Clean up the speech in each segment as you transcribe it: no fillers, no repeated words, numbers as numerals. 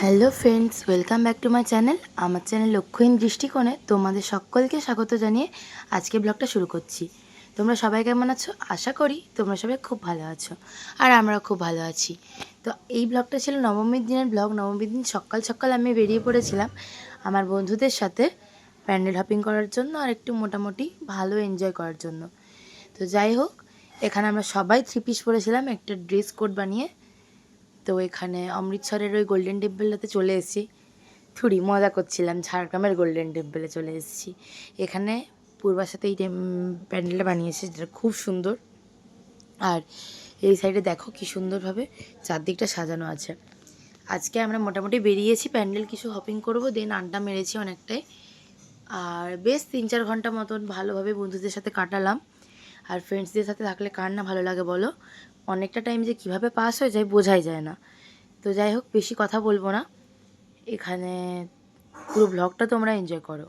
Hello friends, welcome back to my channel. আমার channel লক্ষ্যহীন দৃষ্টিকোণে তোমাদের সকলকে স্বাগত জানিয়ে আজকে ব্লগটা শুরু করছি। তোমরা সবাই কেমন আছো? আশা করি তোমরা সবাই খুব ভালো আছো, আর আমরা খুব ভালো আছি। তো এই ব্লগটা ছিল নবমীর দিনের ব্লগ। নবমীর দিন সকাল সকাল আমি বেরিয়ে পড়েছিলাম আমার বন্ধুদের সাথে প্যান্ডেল হপিং করার জন্য আর একটু মোটামুটি ভালো এনজয় করার জন্য। তো যাই হোক, এখানে আমরা সবাই 3 পিস পরেছিলাম একটা ড্রেস কোড বানিয়ে। তো এখানে অমৃতসরের ওই গোল্ডেন টেম্পলটাতে চলে এসেছি। মজা করছিলাম, ঝাড়গ্রামের গোল্ডেন টেম্পলে চলে এসেছি। এখানে পূর্বাশাতে এই প্যান্ডেলটা বানিয়েছে, যেটা খুব সুন্দর। আর এই সাইডে দেখো কি সুন্দরভাবে চারদিকটা সাজানো আছে। আজকে আমরা মোটামুটি বেরিয়েছি প্যান্ডেল কিছু হপিং করব, দেন আড্ডা মেরেছি অনেকটাই। আর বেশ 3-4 ঘন্টা মতন ভালোভাবে বন্ধুদের সাথে কাটালাম। আর ফ্রেন্ডসদের সাথে থাকলে কার না ভালো লাগে বলো? অনেকটা টাইম যে কীভাবে পাস হয়ে যায় বোঝাই যায় না। তো যাই হোক, বেশি কথা বলবো না, এখানে পুরো ব্লগটা তোমরা এনজয় করো।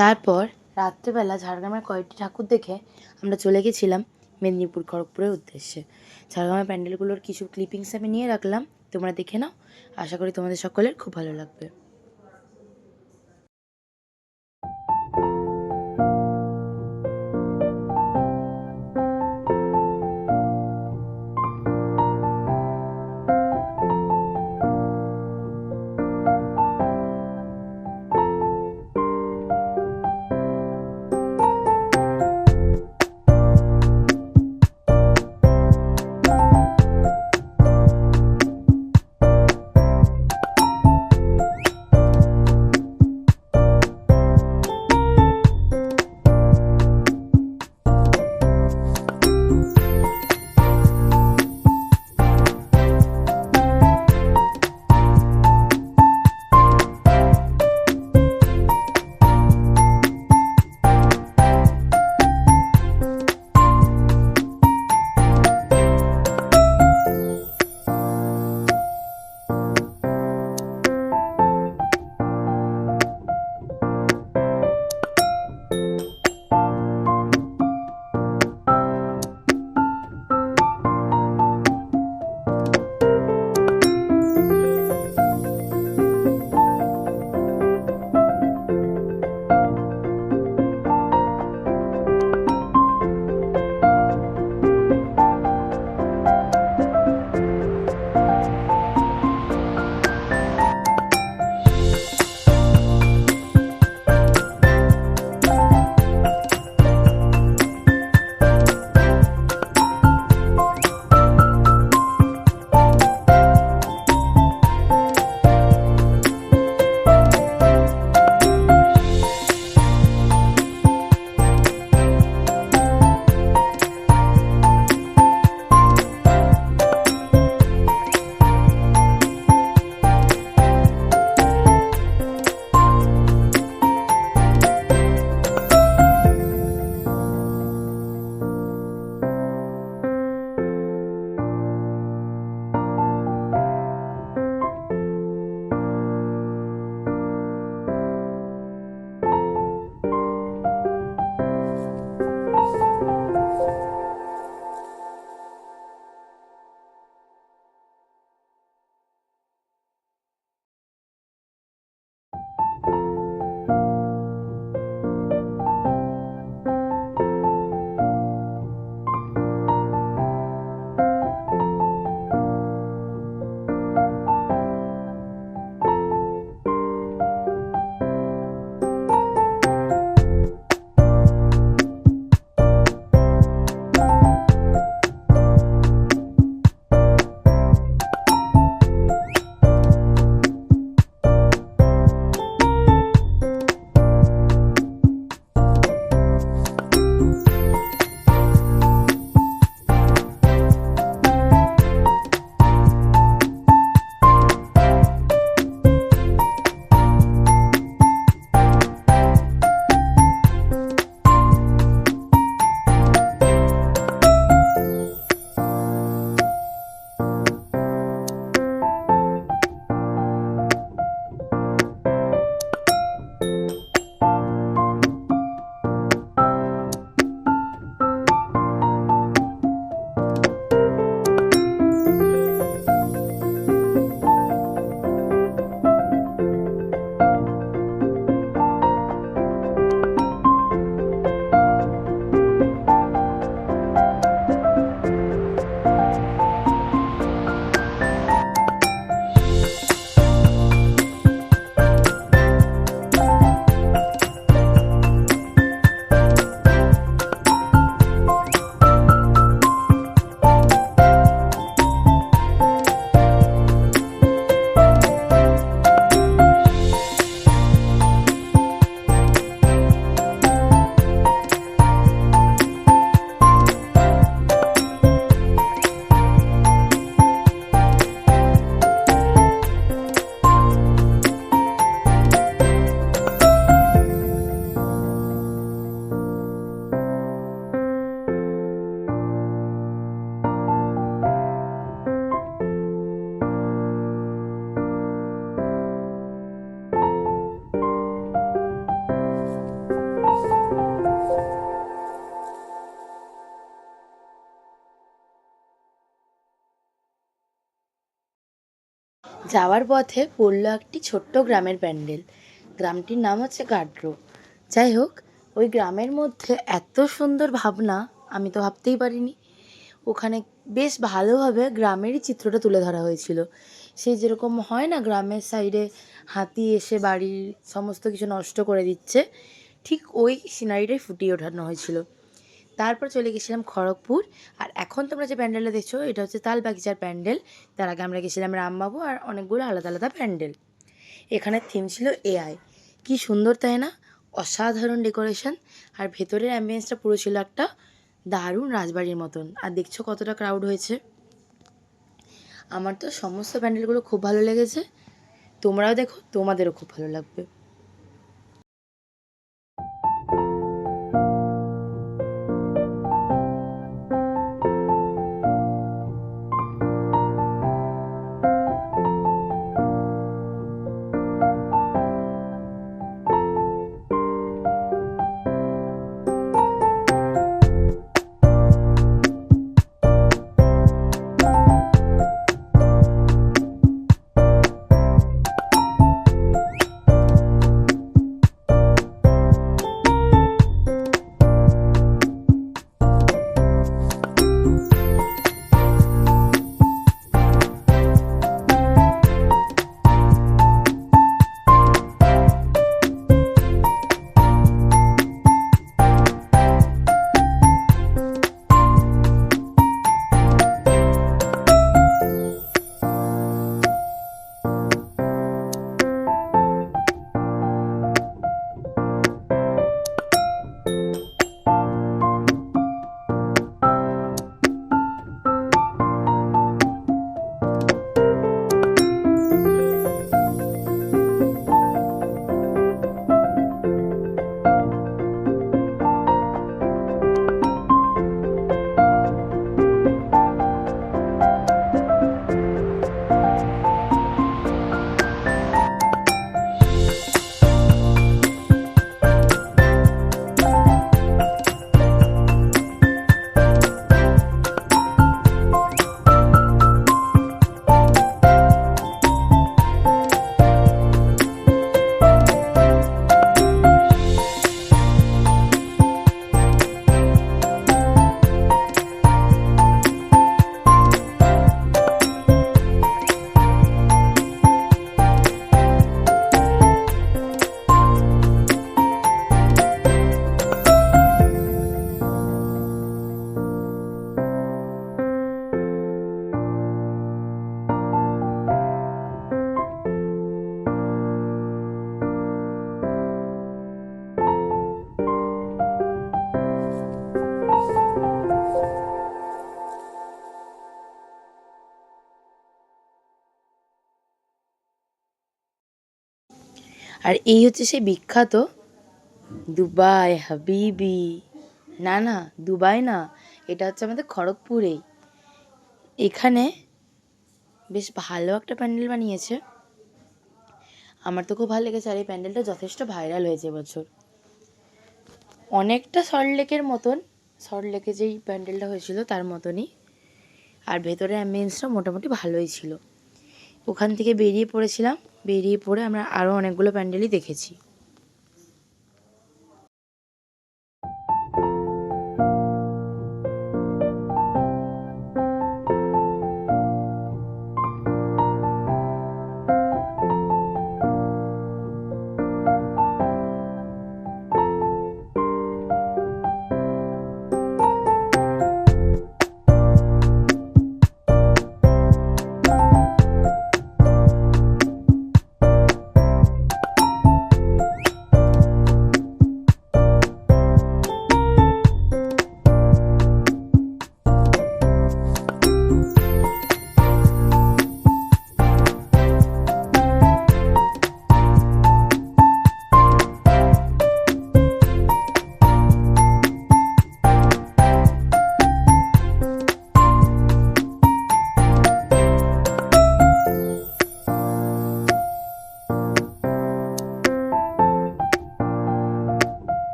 তারপর রাত্রেবেলা ঝাড়গ্রামের কয়েকটি ঠাকুর দেখে আমরা চলে গেছিলাম মেদিনীপুর খড়গপুরের উদ্দেশ্যে। ঝাড়গ্রামের প্যান্ডেলগুলোর কিছু ক্লিপিংস আমি নিয়ে রাখলাম, তোমরা দেখে নাও। আশা করি তোমাদের সকলের খুব ভালো লাগবে। যাওয়ার পথে পড়লো একটি ছোট্ট গ্রামের প্যান্ডেল। গ্রামটির নাম হচ্ছে গাড্র। যাই হোক, ওই গ্রামের মধ্যে এত সুন্দর ভাবনা আমি তো ভাবতেই পারিনি। ওখানে বেশ ভালোভাবে গ্রামেরই চিত্রটা তুলে ধরা হয়েছিল। সেই যেরকম হয় না, গ্রামের সাইডে হাতি এসে বাড়ির সমস্ত কিছু নষ্ট করে দিচ্ছে, ঠিক ওই সিনারিটাই ফুটিয়ে ওঠানো হয়েছিল। তারপর চলে গেছিলাম খড়গপুর। আর এখন তোমরা যে প্যান্ডেলটা দেখছো, এটা হচ্ছে তালবাগিচার প্যান্ডেল। তার আগে আমরা গেছিলাম রামবাবু আর অনেকগুলো আলাদা আলাদা প্যান্ডেল। এখানে থিম ছিল এআই। কি সুন্দর তাই না? অসাধারণ ডেকোরেশন। আর ভেতরের অ্যাম্বিয়েন্সটা পুরো ছিল একটা দারুণ রাজবাড়ির মতন। আর দেখছো কতটা ক্রাউড হয়েছে। আমার তো সমস্ত প্যান্ডেলগুলো খুব ভালো লেগেছে। তোমরাও দেখো, তোমাদেরও খুব ভালো লাগবে। আর এই হচ্ছে সেই বিখ্যাত দুবাই হাবিবি। না না, দুবাই না, এটা হচ্ছে আমাদের খড়গপুরেই। এখানে বেশ ভালো একটা প্যান্ডেল বানিয়েছে। আমার তো খুব ভালো লেগেছে। আর এই প্যান্ডেলটা যথেষ্ট ভাইরাল হয়েছে এবছর। অনেকটা সল্টলেকের মতন, সল্টলেকে যেই প্যান্ডেলটা হয়েছিল তার মতনই। আর ভেতরে অ্যাম্বিয়েন্সটা মোটামুটি ভালোই ছিল। ওখান থেকে বেরিয়ে পড়েছিলাম। বেরিয়ে পড়ে আমরা আরও অনেকগুলো প্যান্ডেলই দেখেছি।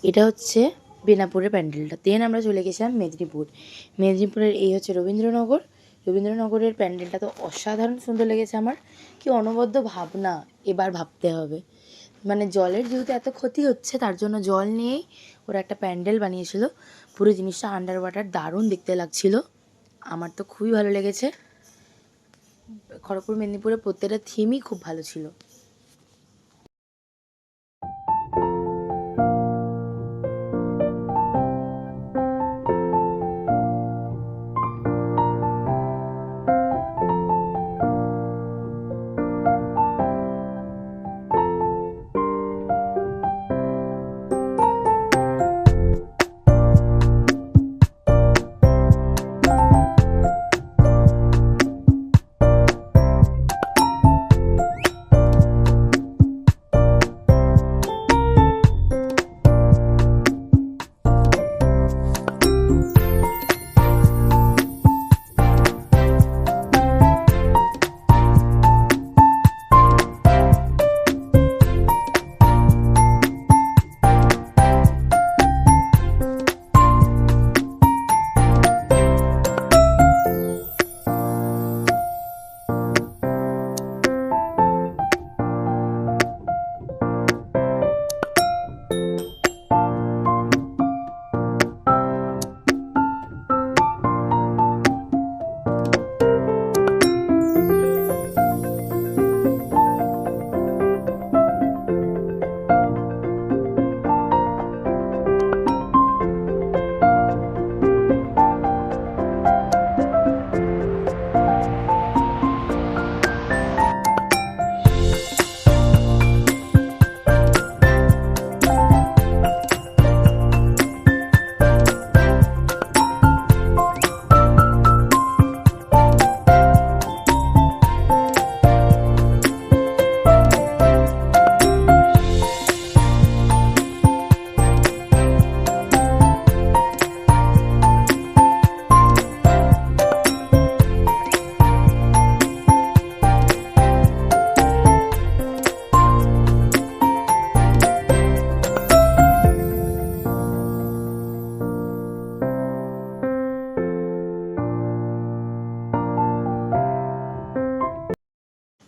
এটা হচ্ছে বেনাপুরের প্যান্ডেলটা। দেন আমরা চলে গেছিলাম মেদিনীপুর। মেদিনীপুরের এই হচ্ছে রবীন্দ্রনগর। রবীন্দ্রনগরের প্যান্ডেলটা তো অসাধারণ সুন্দর লেগেছে আমার। কি অনবদ্য ভাবনা, এবার ভাবতে হবে। মানে জলের যেহেতু এত ক্ষতি হচ্ছে, তার জন্য জল নিয়েই ওরা একটা প্যান্ডেল বানিয়েছিল। পুরো জিনিসটা আন্ডার ওয়াটার, দারুণ দেখতে লাগছিল। আমার তো খুবই ভালো লেগেছে। খড়গপুর মেদিনীপুরের প্রত্যেকটা থিমই খুব ভালো ছিল।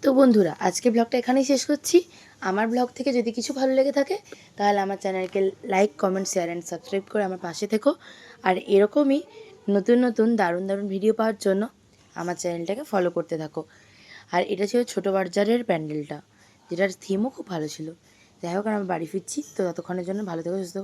তো বন্ধুরা, আজকে ব্লগটা এখানেই শেষ করছি। আমার ব্লগ থেকে যদি কিছু ভালো লেগে থাকে, তাহলে আমার চ্যানেলকে like, comment, share and subscribe করে আমার পাশে থেকো। আর এরকমই নতুন নতুন দারুণ দারুণ ভিডিও পাওয়ার জন্য আমার চ্যানেলটাকে ফলো করতে থাকো। আর এটা ছিল ছোটো বাজারের প্যান্ডেলটা, যেটার থিমও খুব ভালো ছিল। যাই হোক, আমি বাড়ি ফিরছি, তো ততক্ষণের জন্য ভালো থেকো, সুস্থ থেকো।